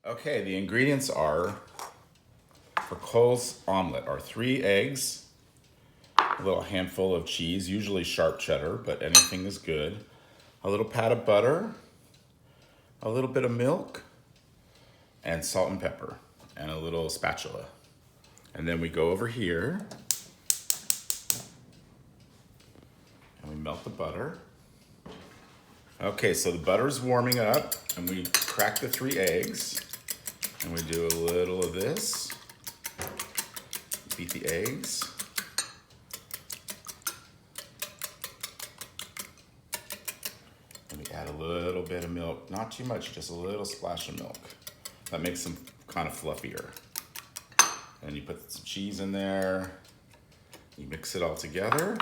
Okay, the ingredients are, for Cole's omelet, are 3 eggs, a little handful of cheese, usually sharp cheddar, but anything is good, a little pat of butter, a little bit of milk, and salt and pepper, and a little spatula. And then we go over here, and we melt the butter. Okay, so the butter's warming up, and we crack the 3 eggs, and we do a little of this. Beat the eggs. And we add a little bit of milk, not too much, just a little splash of milk. That makes them kind of fluffier. And you put some cheese in there. You mix it all together.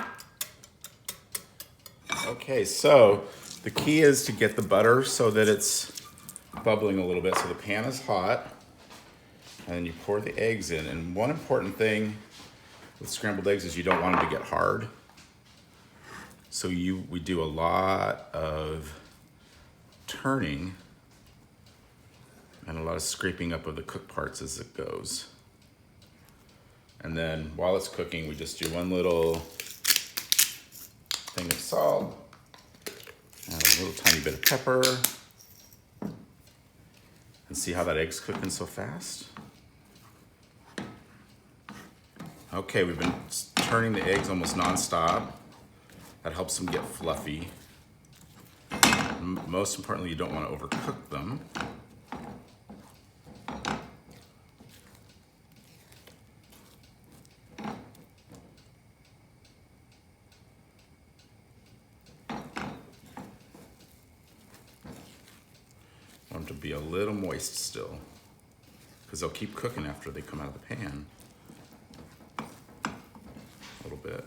Okay, so the key is to get the butter so that it's bubbling a little bit, so the pan is hot. And then you pour the eggs in. And one important thing with scrambled eggs is you don't want them to get hard. So we do a lot of turning and a lot of scraping up of the cooked parts as it goes. And then while it's cooking, we just do one little thing of salt and a little tiny bit of pepper. And see how that egg's cooking so fast? Okay, we've been turning the eggs almost nonstop. That helps them get fluffy. Most importantly, you don't want to overcook them. Want them to be a little moist still, because they'll keep cooking after they come out of the pan. A little bit.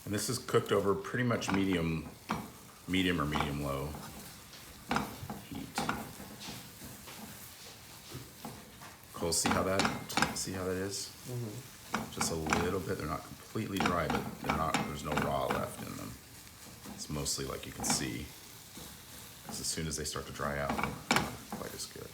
And this is cooked over pretty much medium or medium low heat. Cole, see how that is? Mm-hmm. Just a little bit. They're not completely dry, but there's no raw left in them. It's mostly, like you can see, because as soon as they start to dry out, they're not quite as good.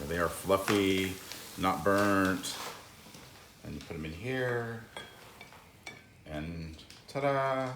They are fluffy, not burnt. And you put them in here, and ta-da!